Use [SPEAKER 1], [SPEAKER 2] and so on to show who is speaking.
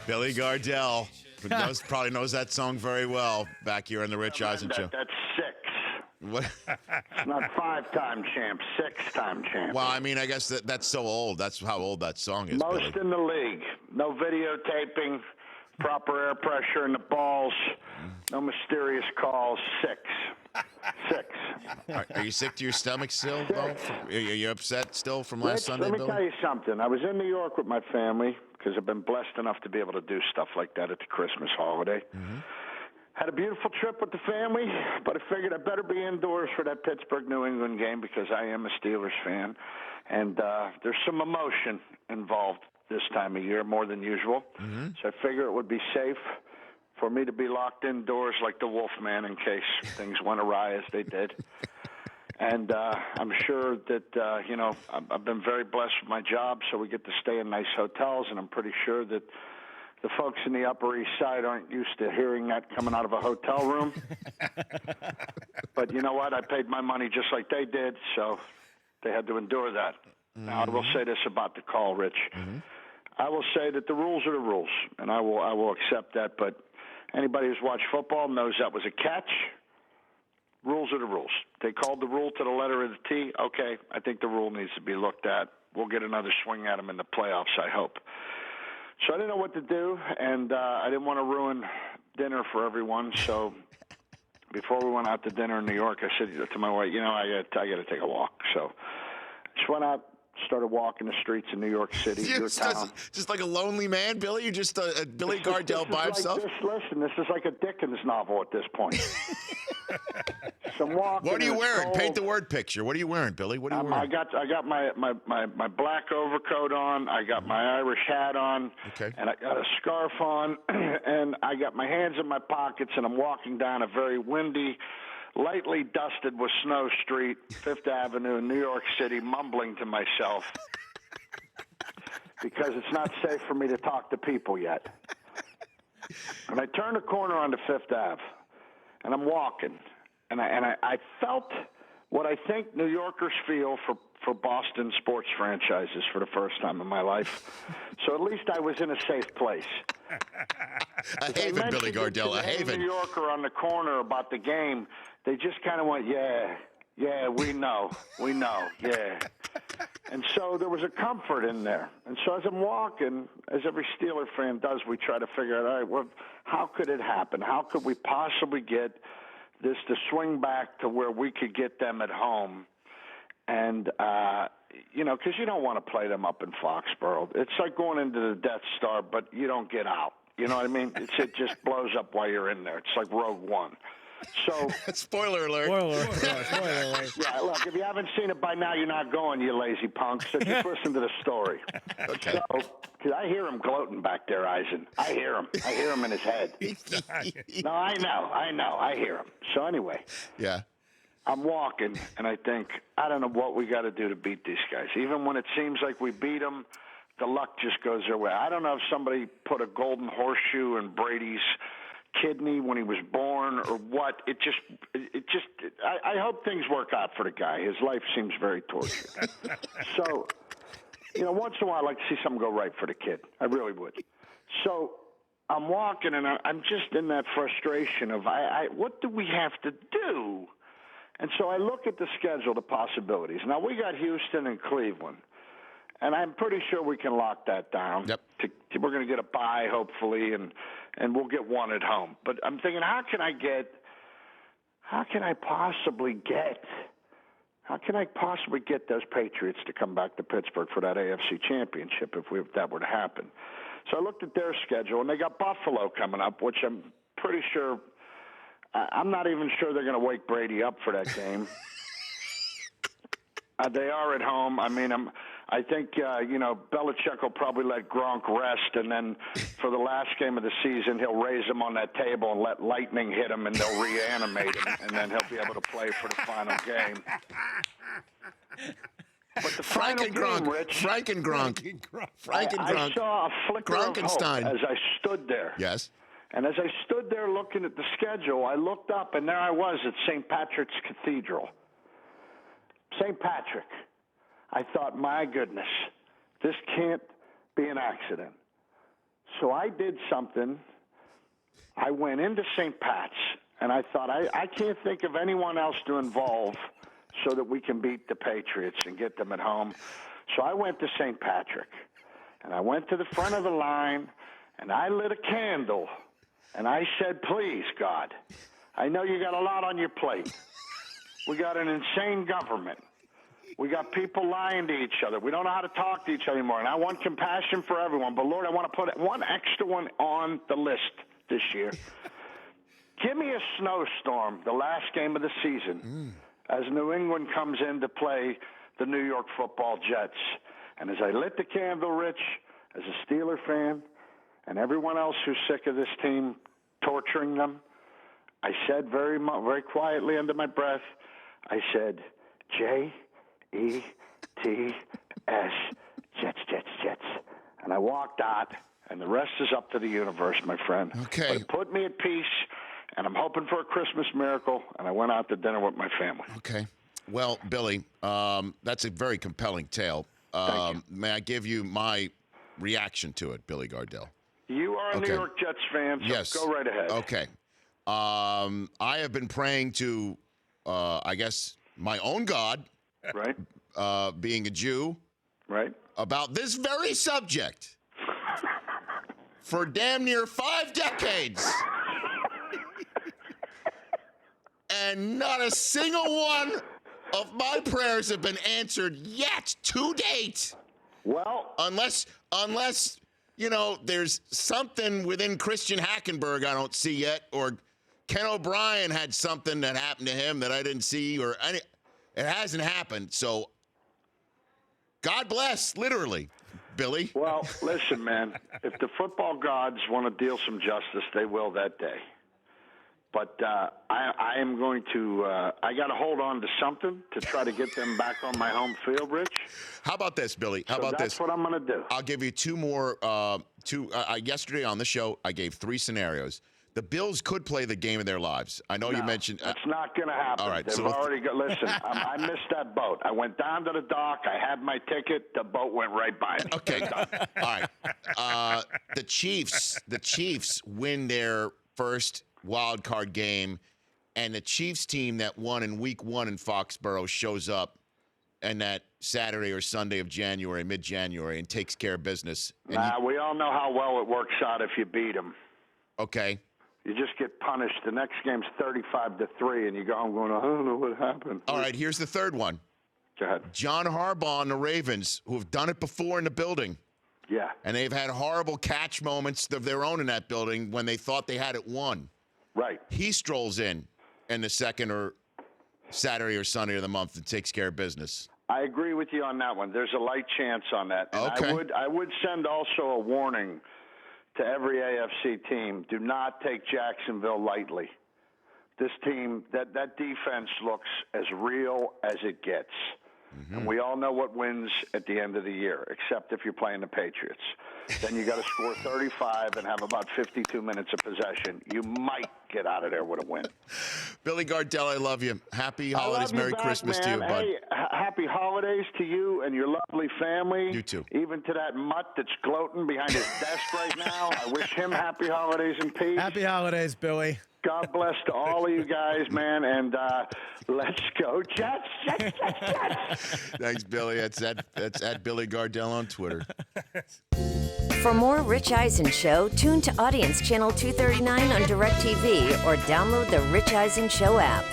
[SPEAKER 1] Billy Gardell, who probably knows that song very well, back here on the Rich Eisen Show.
[SPEAKER 2] That's 6.
[SPEAKER 1] What?
[SPEAKER 2] It's not 5-time champ, 6-time champ.
[SPEAKER 1] Well, I mean, I guess that's so old. That's how old that song is,
[SPEAKER 2] Most
[SPEAKER 1] Billy.
[SPEAKER 2] in the league. No videotaping, proper air pressure in the balls, no mysterious calls. 6.
[SPEAKER 1] Are you sick to your stomach still, though? Are you upset still from last Sunday,
[SPEAKER 2] let me
[SPEAKER 1] Billy?
[SPEAKER 2] tell you something. I was in New York with my family because I've been blessed enough to be able to do stuff like that at the Christmas holiday. Mm-hmm. Had a beautiful trip with the family, but I figured I better be indoors for that Pittsburgh-New England game because I am a Steelers fan. And there's some emotion involved this time of year, more than usual. Mm-hmm. So I figure it would be safe for me to be locked indoors like the Wolfman in case things went awry as they did. And I'm sure that, I've been very blessed with my job, so we get to stay in nice hotels, and I'm pretty sure that the folks in the Upper East Side aren't used to hearing that coming out of a hotel room. But you know what? I paid my money just like they did, so they had to endure that. Mm-hmm. Now, I will say this about the call, Rich. Mm-hmm. I will say that the rules are the rules, and I will accept that. But anybody who's watched football knows that was a catch. Rules are the rules. They called the rule to the letter of the T. Okay, I think the rule needs to be looked at. We'll get another swing at them in the playoffs, I hope. So I didn't know what to do, and I didn't want to ruin dinner for everyone. So before we went out to dinner in New York, I said to my wife, I got to take a walk. So I just went out, started walking the streets of New York City, your town.
[SPEAKER 1] Just like a lonely man, Billy? You're just a Billy Gardell by himself?
[SPEAKER 2] Listen, this is like a Dickens novel at this point. So I'm walking.
[SPEAKER 1] What are you wearing? Paint the word picture. What are you wearing, Billy? What are you wearing?
[SPEAKER 2] I got my black overcoat on. I got my Irish hat on.
[SPEAKER 1] Okay.
[SPEAKER 2] And I got a scarf on. And I got my hands in my pockets, and I'm walking down a very windy, lightly dusted with snow street, Fifth Avenue, New York City, mumbling to myself because it's not safe for me to talk to people yet. And I turn the corner onto Fifth Ave, and I'm walking. And I felt what I think New Yorkers feel for Boston sports franchises for the first time in my life. So at least I was in a safe place.
[SPEAKER 1] A haven, Billy Gardell, a haven.
[SPEAKER 2] New Yorker on the corner about the game, they just kind of went, yeah, we know, yeah. And so there was a comfort in there. And so as I'm walking, as every Steeler fan does, we try to figure out, all right, well, how could it happen? How could we possibly get this to swing back to where we could get them at home? And, because you don't want to play them up in Foxborough. It's like going into the Death Star, but you don't get out. You know what I mean? It just blows up while you're in there. It's like Rogue One. So
[SPEAKER 1] spoiler alert.
[SPEAKER 3] Spoiler alert.
[SPEAKER 2] Yeah, look, if you haven't seen it by now, you're not going, you lazy punks. So just listen to the story.
[SPEAKER 1] Okay.
[SPEAKER 2] So, because I hear him gloating back there, Eisen. I hear him in his head. No, I know. I hear him. So anyway.
[SPEAKER 1] Yeah.
[SPEAKER 2] I'm walking, and I think, I don't know what we got to do to beat these guys. Even when it seems like we beat them, the luck just goes their way. I don't know if somebody put a golden horseshoe in Brady's kidney when he was born or what. I hope things work out for the guy. His life seems very tortured. So, once in a while I'd like to see something go right for the kid. I really would. So I'm walking, and I'm just in that frustration of what do we have to do? And so I look at the schedule, the possibilities. Now, we got Houston and Cleveland, and I'm pretty sure we can lock that down.
[SPEAKER 1] Yep.
[SPEAKER 2] We're going to get a bye, hopefully, and we'll get one at home. But I'm thinking, how can I possibly get those Patriots to come back to Pittsburgh for that AFC Championship if that were to happen? So I looked at their schedule, and they got Buffalo coming up, which I'm pretty sure – I'm not even sure they're going to wake Brady up for that game. They are at home. I mean, I think, Belichick will probably let Gronk rest, and then for the last game of the season, he'll raise him on that table and let lightning hit him, and they'll reanimate him, and then he'll be able to play for the final game. But the final game, Rich.
[SPEAKER 1] Frank and Gronk.
[SPEAKER 2] I saw a flicker of hope as I stood there.
[SPEAKER 1] Yes.
[SPEAKER 2] And as I stood there looking at the schedule, I looked up, and there I was at St. Patrick's Cathedral. St. Patrick. I thought, my goodness, this can't be an accident. So I did something. I went into St. Pat's, and I thought, I can't think of anyone else to involve so that we can beat the Patriots and get them at home. So I went to St. Patrick, and I went to the front of the line, and I lit a candle, and I said, please, God, I know you got a lot on your plate. We got an insane government. We got people lying to each other. We don't know how to talk to each other anymore. And I want compassion for everyone. But, Lord, I want to put one extra one on the list this year. Give me a snowstorm the last game of the season as New England comes in to play the New York Football Jets. And as I lit the candle, Rich, as a Steeler fan, and everyone else who's sick of this team torturing them, I said very quietly under my breath, I said, J-E-T-S, Jets, Jets, Jets. And I walked out, and the rest is up to the universe, my friend.
[SPEAKER 1] Okay.
[SPEAKER 2] But it put me at peace, and I'm hoping for a Christmas miracle, and I went out to dinner with my family.
[SPEAKER 1] Okay. Well, Billy, that's a very compelling tale.
[SPEAKER 2] Thank you.
[SPEAKER 1] May I give you my reaction to it, Billy Gardell?
[SPEAKER 2] You are a New York Jets fan, so
[SPEAKER 1] yes.
[SPEAKER 2] Go right ahead.
[SPEAKER 1] Okay. I have been praying to, I guess, my own God,
[SPEAKER 2] Right?
[SPEAKER 1] being a Jew,
[SPEAKER 2] Right?
[SPEAKER 1] about this very subject for damn near 5 decades. And not a single one of my prayers have been answered yet to date.
[SPEAKER 2] Well,
[SPEAKER 1] Unless, there's something within Christian Hackenberg I don't see yet, or Ken O'Brien had something that happened to him that I didn't see, or it hasn't happened. So, God bless, literally, Billy.
[SPEAKER 2] well, listen, man. If the football gods want to deal some justice, they will that day. But I am going to I got to hold on to something to try to get them back on my home field, Rich.
[SPEAKER 1] How about this, Billy? How about
[SPEAKER 2] That's
[SPEAKER 1] this?
[SPEAKER 2] what I'm going to do.
[SPEAKER 1] I'll give you two more. Yesterday on the show, I gave 3 scenarios. The Bills could play the game of their lives. I know you mentioned.
[SPEAKER 2] That's not going to happen.
[SPEAKER 1] All right,
[SPEAKER 2] They've
[SPEAKER 1] so
[SPEAKER 2] already got. Listen, I missed that boat. I went down to the dock. I had my ticket. The boat went right by me.
[SPEAKER 1] Okay. All right. The Chiefs win their first wild card game, and the Chiefs team that won in week 1 in Foxborough shows up and that Saturday or Sunday of January, mid-January, and takes care of business. And
[SPEAKER 2] we all know how well it works out if you beat them.
[SPEAKER 1] Okay.
[SPEAKER 2] You just get punished. The next game's 35-3, and you go home going, I don't know what happened.
[SPEAKER 1] All right, here's the third one.
[SPEAKER 2] Go ahead.
[SPEAKER 1] John Harbaugh and the Ravens, who have done it before in the building.
[SPEAKER 2] Yeah.
[SPEAKER 1] And they've had horrible catch moments of their own in that building when they thought they had it won.
[SPEAKER 2] Right.
[SPEAKER 1] He strolls in the second or Saturday or Sunday of the month and takes care of business.
[SPEAKER 2] I agree with you on that one. There's a light chance on that. And
[SPEAKER 1] Okay.
[SPEAKER 2] I would send also a warning to every AFC team. Do not take Jacksonville lightly. This team, that defense looks as real as it gets. Mm-hmm. And we all know what wins at the end of the year, except if you're playing the Patriots. Then you got to score 35 and have about 52 minutes of possession. You might get out of there with a win.
[SPEAKER 1] Billy Gardell, I love you. Happy holidays,
[SPEAKER 2] Merry
[SPEAKER 1] Merry Christmas
[SPEAKER 2] man.
[SPEAKER 1] to you, bud.
[SPEAKER 2] Hey, happy holidays to you and your lovely family.
[SPEAKER 1] You too.
[SPEAKER 2] Even to that mutt that's gloating behind his desk right now. I wish him happy holidays and peace.
[SPEAKER 3] Happy holidays, Billy.
[SPEAKER 2] God bless to all of you guys, man, and let's go Jets, Jets, Jets, Jets.
[SPEAKER 1] Thanks, Billy. That's at Billy Gardell on Twitter.
[SPEAKER 4] For more Rich Eisen Show, tune to Audience Channel 239 on DirecTV or download the Rich Eisen Show app.